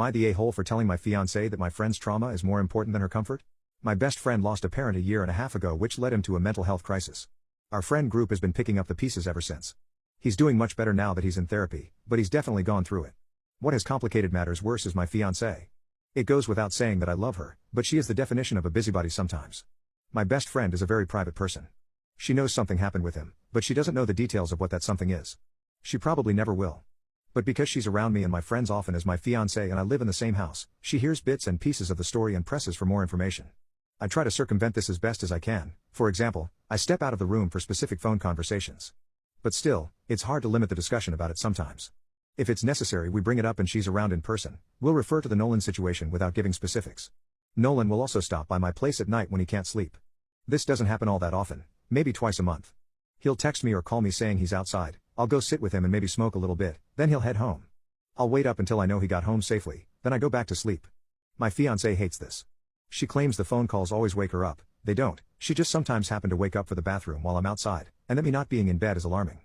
Am I the a-hole for telling my fiancée that my friend's trauma is more important than her comfort? My best friend lost a parent a year and a half ago, which led him to a mental health crisis. Our friend group has been picking up the pieces ever since. He's doing much better now that he's in therapy, but he's definitely gone through it. What has complicated matters worse is my fiancée. It goes without saying that I love her, but she is the definition of a busybody sometimes. My best friend is a very private person. She knows something happened with him, but she doesn't know the details of what that something is. She probably never will. But because she's around me and my friends often as my fiancée and I live in the same house, she hears bits and pieces of the story and presses for more information. I try to circumvent this as best as I can. For example, I step out of the room for specific phone conversations. But still, it's hard to limit the discussion about it sometimes. If it's necessary, we bring it up and she's around in person. We'll refer to the Nolan situation without giving specifics. Nolan will also stop by my place at night when he can't sleep. This doesn't happen all that often, maybe twice a month. He'll text me or call me saying he's outside. I'll go sit with him and maybe smoke a little bit, then he'll head home. I'll wait up until I know he got home safely, then I go back to sleep. My fiancée hates this. She claims the phone calls always wake her up. They don't, she just sometimes happen to wake up for the bathroom while I'm outside, and that me not being in bed is alarming.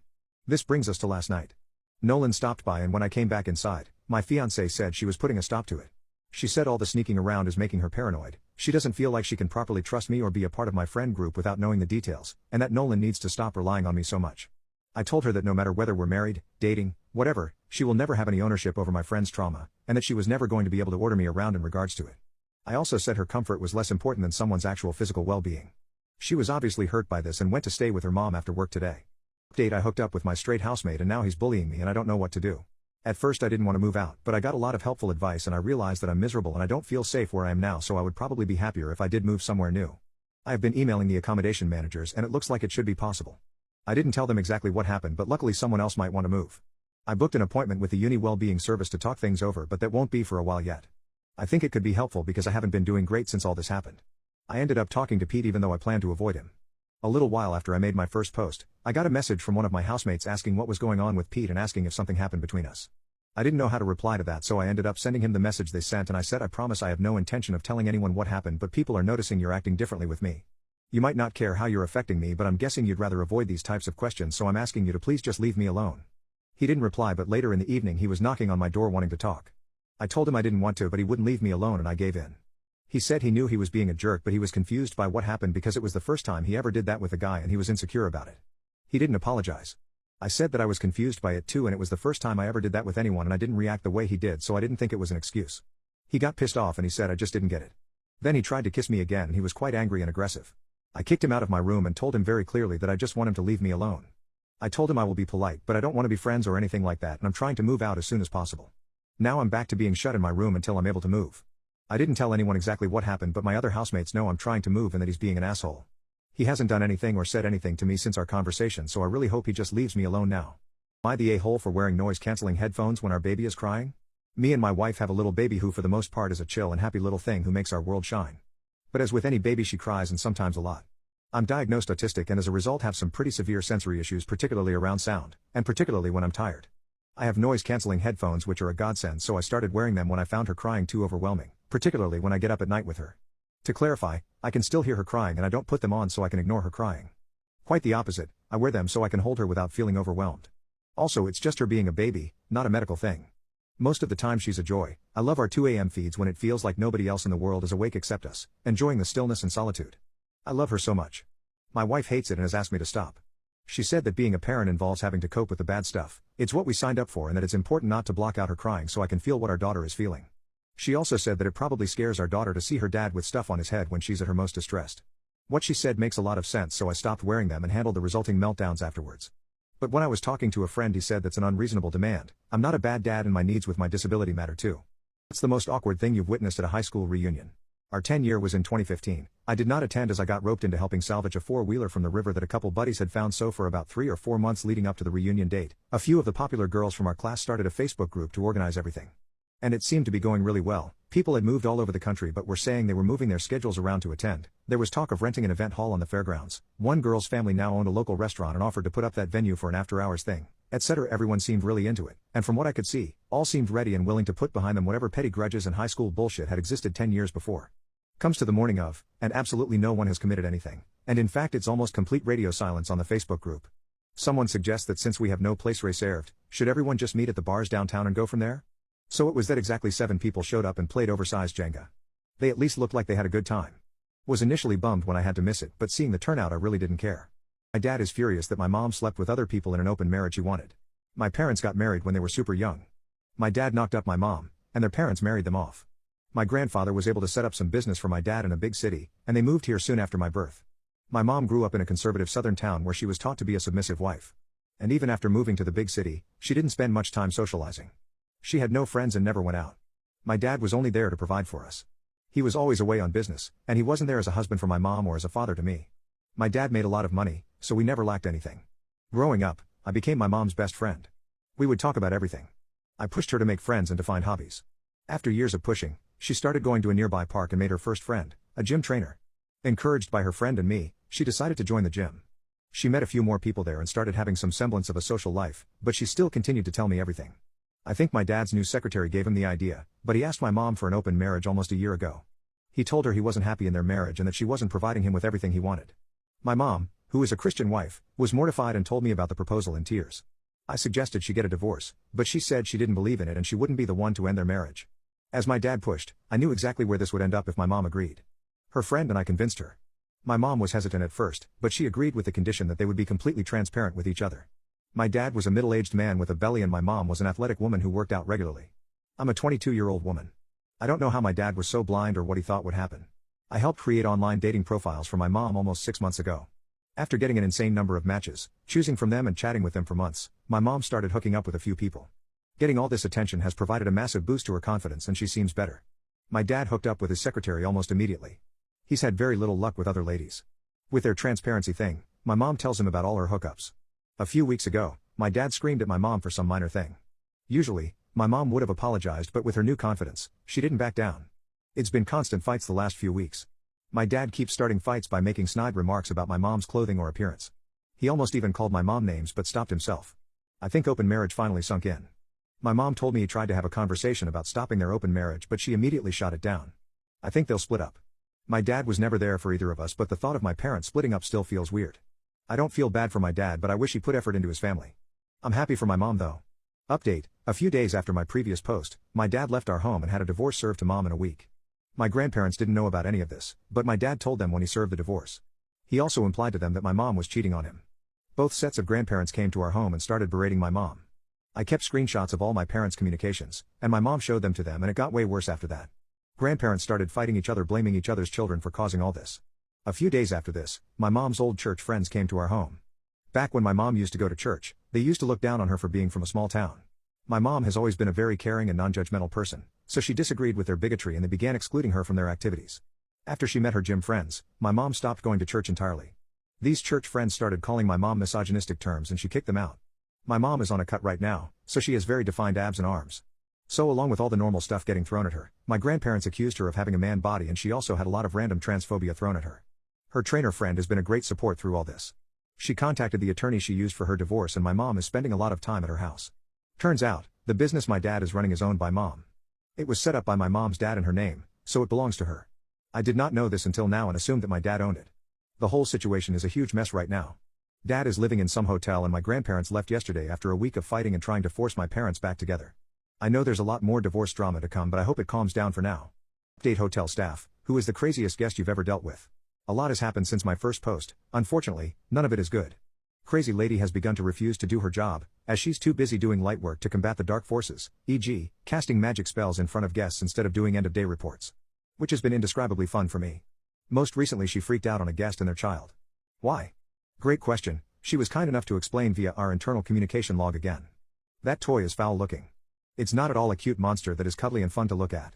This brings us to last night. Nolan stopped by and when I came back inside, my fiancée said she was putting a stop to it. She said all the sneaking around is making her paranoid, she doesn't feel like she can properly trust me or be a part of my friend group without knowing the details, and that Nolan needs to stop relying on me so much. I told her that no matter whether we're married, dating, whatever, she will never have any ownership over my friend's trauma, and that she was never going to be able to order me around in regards to it. I also said her comfort was less important than someone's actual physical well-being. She was obviously hurt by this and went to stay with her mom after work today. Update: I hooked up with my straight housemate and now he's bullying me and I don't know what to do. At first I didn't want to move out, but I got a lot of helpful advice and I realized that I'm miserable and I don't feel safe where I am now, so I would probably be happier if I did move somewhere new. I have been emailing the accommodation managers and it looks like it should be possible. I didn't tell them exactly what happened, but luckily someone else might want to move. I booked an appointment with the Uni Wellbeing Service to talk things over, but that won't be for a while yet. I think it could be helpful because I haven't been doing great since all this happened. I ended up talking to Pete even though I planned to avoid him. A little while after I made my first post, I got a message from one of my housemates asking what was going on with Pete and asking if something happened between us. I didn't know how to reply to that, so I ended up sending him the message they sent and I said I promise I have no intention of telling anyone what happened, but people are noticing you're acting differently with me. You might not care how you're affecting me, but I'm guessing you'd rather avoid these types of questions, so I'm asking you to please just leave me alone. He didn't reply, but later in the evening he was knocking on my door wanting to talk. I told him I didn't want to, but he wouldn't leave me alone and I gave in. He said he knew he was being a jerk, but he was confused by what happened because it was the first time he ever did that with a guy and he was insecure about it. He didn't apologize. I said that I was confused by it too and it was the first time I ever did that with anyone and I didn't react the way he did, so I didn't think it was an excuse. He got pissed off and he said I just didn't get it. Then he tried to kiss me again and he was quite angry and aggressive. I kicked him out of my room and told him very clearly that I just want him to leave me alone. I told him I will be polite, but I don't want to be friends or anything like that and I'm trying to move out as soon as possible. Now I'm back to being shut in my room until I'm able to move. I didn't tell anyone exactly what happened, but my other housemates know I'm trying to move and that he's being an asshole. He hasn't done anything or said anything to me since our conversation, so I really hope he just leaves me alone now. Am I the a-hole for wearing noise-canceling headphones when our baby is crying? Me and my wife have a little baby who for the most part is a chill and happy little thing who makes our world shine. But as with any baby, she cries and sometimes a lot. I'm diagnosed autistic and as a result have some pretty severe sensory issues, particularly around sound, and particularly when I'm tired. I have noise-canceling headphones which are a godsend, so I started wearing them when I found her crying too overwhelming, particularly when I get up at night with her. To clarify, I can still hear her crying and I don't put them on so I can ignore her crying. Quite the opposite, I wear them so I can hold her without feeling overwhelmed. Also, it's just her being a baby, not a medical thing. Most of the time she's a joy. I love our 2 a.m. feeds when it feels like nobody else in the world is awake except us, enjoying the stillness and solitude. I love her so much. My wife hates it and has asked me to stop. She said that being a parent involves having to cope with the bad stuff. It's what we signed up for and that it's important not to block out her crying so I can feel what our daughter is feeling. She also said that it probably scares our daughter to see her dad with stuff on his head when she's at her most distressed. What she said makes a lot of sense, so I stopped wearing them and handled the resulting meltdowns afterwards. But when I was talking to a friend, he said that's an unreasonable demand. I'm not a bad dad and my needs with my disability matter too. What's the most awkward thing you've witnessed at a high school reunion? Our 10-year was in 2015. I did not attend as I got roped into helping salvage a four-wheeler from the river that a couple buddies had found, so for about 3 or 4 months leading up to the reunion date, a few of the popular girls from our class started a Facebook group to organize everything. And it seemed to be going really well. People had moved all over the country but were saying they were moving their schedules around to attend. There was talk of renting an event hall on the fairgrounds. One girl's family now owned a local restaurant and offered to put up that venue for an after-hours thing, etc. Everyone seemed really into it, and from what I could see, all seemed ready and willing to put behind them whatever petty grudges and high school bullshit had existed 10 years before. Comes to the morning of, and absolutely no one has committed anything, and in fact it's almost complete radio silence on the Facebook group. Someone suggests that since we have no place reserved, should everyone just meet at the bars downtown and go from there? So it was that exactly 7 people showed up and played oversized Jenga. They at least looked like they had a good time. Was initially bummed when I had to miss it, but seeing the turnout I really didn't care. My dad is furious that my mom slept with other people in an open marriage he wanted. My parents got married when they were super young. My dad knocked up my mom, and their parents married them off. My grandfather was able to set up some business for my dad in a big city, and they moved here soon after my birth. My mom grew up in a conservative southern town where she was taught to be a submissive wife. And even after moving to the big city, she didn't spend much time socializing. She had no friends and never went out. My dad was only there to provide for us. He was always away on business, and he wasn't there as a husband for my mom or as a father to me. My dad made a lot of money, so we never lacked anything. Growing up, I became my mom's best friend. We would talk about everything. I pushed her to make friends and to find hobbies. After years of pushing, she started going to a nearby park and made her first friend, a gym trainer. Encouraged by her friend and me, she decided to join the gym. She met a few more people there and started having some semblance of a social life, but she still continued to tell me everything. I think my dad's new secretary gave him the idea, but he asked my mom for an open marriage almost a year ago. He told her he wasn't happy in their marriage and that she wasn't providing him with everything he wanted. My mom, who is a Christian wife, was mortified and told me about the proposal in tears. I suggested she get a divorce, but she said she didn't believe in it and she wouldn't be the one to end their marriage. As my dad pushed, I knew exactly where this would end up if my mom agreed. Her friend and I convinced her. My mom was hesitant at first, but she agreed with the condition that they would be completely transparent with each other. My dad was a middle-aged man with a belly and my mom was an athletic woman who worked out regularly. I'm a 22-year-old woman. I don't know how my dad was so blind or what he thought would happen. I helped create online dating profiles for my mom almost 6 months ago. After getting an insane number of matches, choosing from them and chatting with them for months, my mom started hooking up with a few people. Getting all this attention has provided a massive boost to her confidence and she seems better. My dad hooked up with his secretary almost immediately. He's had very little luck with other ladies. With their transparency thing, my mom tells him about all her hookups. A few weeks ago, my dad screamed at my mom for some minor thing. Usually, my mom would have apologized, but with her new confidence, she didn't back down. It's been constant fights the last few weeks. My dad keeps starting fights by making snide remarks about my mom's clothing or appearance. He almost even called my mom names but stopped himself. I think open marriage finally sunk in. My mom told me he tried to have a conversation about stopping their open marriage but she immediately shot it down. I think they'll split up. My dad was never there for either of us, but the thought of my parents splitting up still feels weird. I don't feel bad for my dad, but I wish he put effort into his family. I'm happy for my mom though. Update: a few days after my previous post, my dad left our home and had a divorce served to mom in a week. My grandparents didn't know about any of this, but my dad told them when he served the divorce. He also implied to them that my mom was cheating on him. Both sets of grandparents came to our home and started berating my mom. I kept screenshots of all my parents' communications, and my mom showed them to them, and it got way worse after that. Grandparents started fighting each other, blaming each other's children for causing all this. A few days after this, my mom's old church friends came to our home. Back when my mom used to go to church, they used to look down on her for being from a small town. My mom has always been a very caring and non-judgmental person, so she disagreed with their bigotry and they began excluding her from their activities. After she met her gym friends, my mom stopped going to church entirely. These church friends started calling my mom misogynistic terms and she kicked them out. My mom is on a cut right now, so she has very defined abs and arms. So along with all the normal stuff getting thrown at her, my grandparents accused her of having a man body and she also had a lot of random transphobia thrown at her. Her trainer friend has been a great support through all this. She contacted the attorney she used for her divorce and my mom is spending a lot of time at her house. Turns out, the business my dad is running is owned by mom. It was set up by my mom's dad in her name, so it belongs to her. I did not know this until now and assumed that my dad owned it. The whole situation is a huge mess right now. Dad is living in some hotel and my grandparents left yesterday after a week of fighting and trying to force my parents back together. I know there's a lot more divorce drama to come, but I hope it calms down for now. Update: hotel staff: who is the craziest guest you've ever dealt with? A lot has happened since my first post. Unfortunately, none of it is good. Crazy lady has begun to refuse to do her job, as she's too busy doing light work to combat the dark forces, e.g., casting magic spells in front of guests instead of doing end-of-day reports. Which has been indescribably fun for me. Most recently she freaked out on a guest and their child. Why? Great question. She was kind enough to explain via our internal communication log again. That toy is foul looking. It's not at all a cute monster that is cuddly and fun to look at.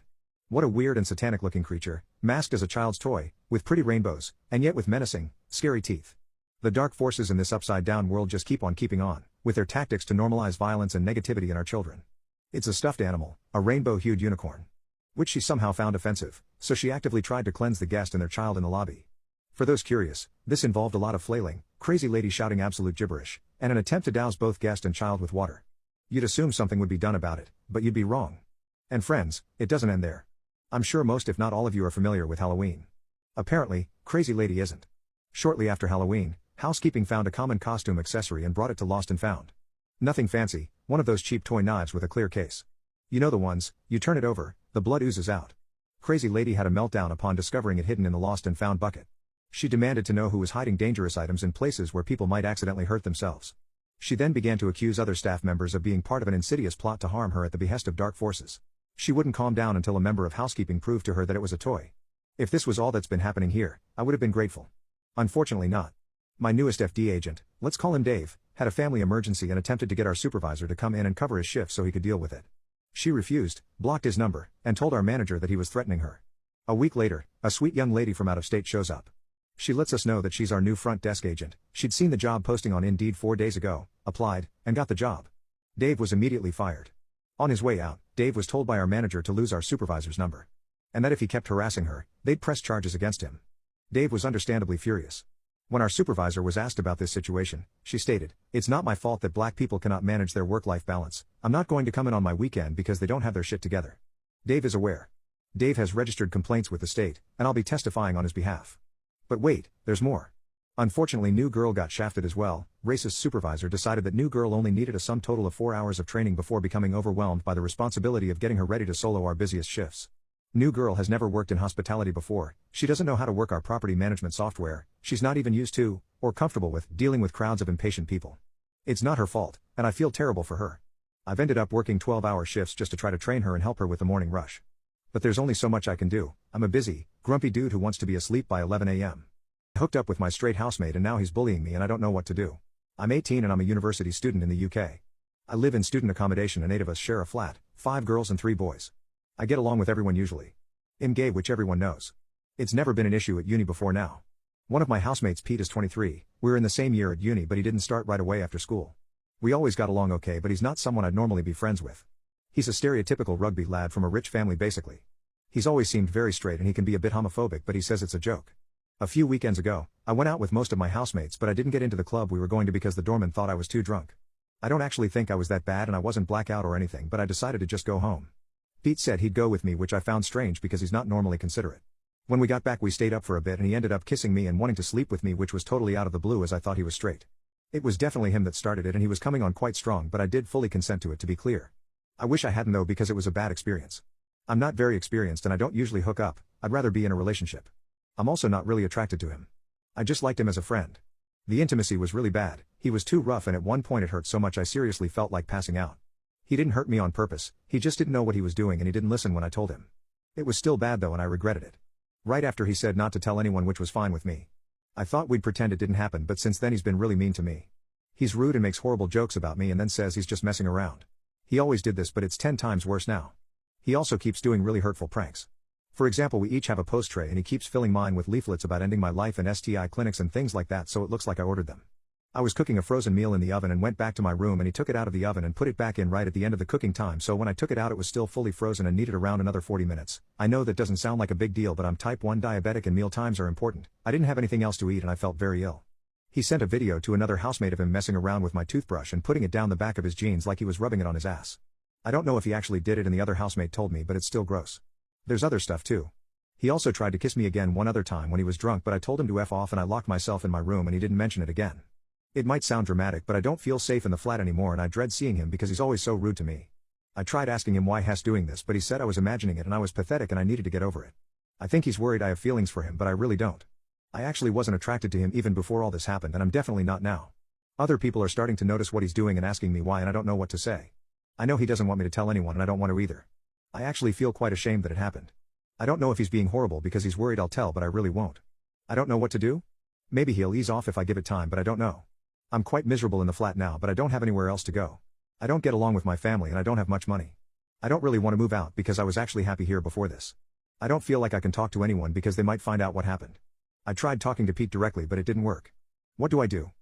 What a weird and satanic looking creature, masked as a child's toy, with pretty rainbows, and yet with menacing, scary teeth. The dark forces in this upside down world just keep on keeping on, with their tactics to normalize violence and negativity in our children. It's a stuffed animal, a rainbow-hued unicorn. Which she somehow found offensive, so she actively tried to cleanse the guest and their child in the lobby. For those curious, this involved a lot of flailing, crazy lady shouting absolute gibberish, and an attempt to douse both guest and child with water. You'd assume something would be done about it, but you'd be wrong. And friends, it doesn't end there. I'm sure most if not all of you are familiar with Halloween. Apparently, crazy lady isn't. Shortly after Halloween, housekeeping found a common costume accessory and brought it to Lost and Found. Nothing fancy, one of those cheap toy knives with a clear case. You know the ones, you turn it over, the blood oozes out. Crazy lady had a meltdown upon discovering it hidden in the lost and found bucket. She demanded to know who was hiding dangerous items in places where people might accidentally hurt themselves. She then began to accuse other staff members of being part of an insidious plot to harm her at the behest of dark forces. She wouldn't calm down until a member of housekeeping proved to her that it was a toy. If this was all that's been happening here, I would have been grateful. Unfortunately not. My newest FD agent, let's call him Dave, had a family emergency and attempted to get our supervisor to come in and cover his shift so he could deal with it. She refused, blocked his number, and told our manager that he was threatening her. A week later, a sweet young lady from out of state shows up. She lets us know that she's our new front desk agent. She'd seen the job posting on Indeed 4 days ago, applied, and got the job. Dave was immediately fired. On his way out, Dave was told by our manager to lose our supervisor's number. And that if he kept harassing her, they'd press charges against him. Dave was understandably furious. When our supervisor was asked about this situation, she stated, "It's not my fault that black people cannot manage their work-life balance. I'm not going to come in on my weekend because they don't have their shit together." Dave is aware. Dave has registered complaints with the state, and I'll be testifying on his behalf. But wait, there's more. Unfortunately, New Girl got shafted as well. Racist supervisor decided that New Girl only needed a sum total of 4 hours of training before becoming overwhelmed by the responsibility of getting her ready to solo our busiest shifts. New Girl has never worked in hospitality before, she doesn't know how to work our property management software, she's not even used to, or comfortable with, dealing with crowds of impatient people. It's not her fault, and I feel terrible for her. I've ended up working 12-hour shifts just to try to train her and help her with the morning rush. But there's only so much I can do. I'm a busy, grumpy dude who wants to be asleep by 11 a.m. I hooked up with my straight housemate and now he's bullying me and I don't know what to do. I'm 18 and I'm a university student in the UK. I live in student accommodation and 8 of us share a flat, 5 girls and 3 boys. I get along with everyone usually. I'm gay, which everyone knows. It's never been an issue at uni before now. One of my housemates, Pete, is 23, we're in the same year at uni but he didn't start right away after school. We always got along okay but he's not someone I'd normally be friends with. He's a stereotypical rugby lad from a rich family basically. He's always seemed very straight and he can be a bit homophobic but he says it's a joke. A few weekends ago, I went out with most of my housemates but I didn't get into the club we were going to because the doorman thought I was too drunk. I don't actually think I was that bad and I wasn't blackout or anything but I decided to just go home. Pete said he'd go with me which I found strange because he's not normally considerate. When we got back we stayed up for a bit and he ended up kissing me and wanting to sleep with me which was totally out of the blue as I thought he was straight. It was definitely him that started it and he was coming on quite strong but I did fully consent to it to be clear. I wish I hadn't though because it was a bad experience. I'm not very experienced and I don't usually hook up, I'd rather be in a relationship. I'm also not really attracted to him. I just liked him as a friend. The intimacy was really bad, he was too rough and at one point it hurt so much I seriously felt like passing out. He didn't hurt me on purpose, he just didn't know what he was doing and he didn't listen when I told him. It was still bad though and I regretted it. Right after he said not to tell anyone which was fine with me. I thought we'd pretend it didn't happen but since then he's been really mean to me. He's rude and makes horrible jokes about me and then says he's just messing around. He always did this but it's 10 times worse now. He also keeps doing really hurtful pranks. For example, we each have a post tray and he keeps filling mine with leaflets about ending my life and STI clinics and things like that so it looks like I ordered them. I was cooking a frozen meal in the oven and went back to my room and he took it out of the oven and put it back in right at the end of the cooking time so when I took it out it was still fully frozen and needed around another 40 minutes. I know that doesn't sound like a big deal but I'm type 1 diabetic and meal times are important. I didn't have anything else to eat and I felt very ill. He sent a video to another housemate of him messing around with my toothbrush and putting it down the back of his jeans like he was rubbing it on his ass. I don't know if he actually did it and the other housemate told me but it's still gross. There's other stuff too. He also tried to kiss me again one other time when he was drunk but I told him to F off and I locked myself in my room and he didn't mention it again. It might sound dramatic but I don't feel safe in the flat anymore and I dread seeing him because he's always so rude to me. I tried asking him why he's doing this but he said I was imagining it and I was pathetic and I needed to get over it. I think he's worried I have feelings for him but I really don't. I actually wasn't attracted to him even before all this happened and I'm definitely not now. Other people are starting to notice what he's doing and asking me why and I don't know what to say. I know he doesn't want me to tell anyone and I don't want to either. I actually feel quite ashamed that it happened. I don't know if he's being horrible because he's worried I'll tell but I really won't. I don't know what to do? Maybe he'll ease off if I give it time but I don't know. I'm quite miserable in the flat now but I don't have anywhere else to go. I don't get along with my family and I don't have much money. I don't really want to move out because I was actually happy here before this. I don't feel like I can talk to anyone because they might find out what happened. I tried talking to Pete directly but it didn't work. What do I do?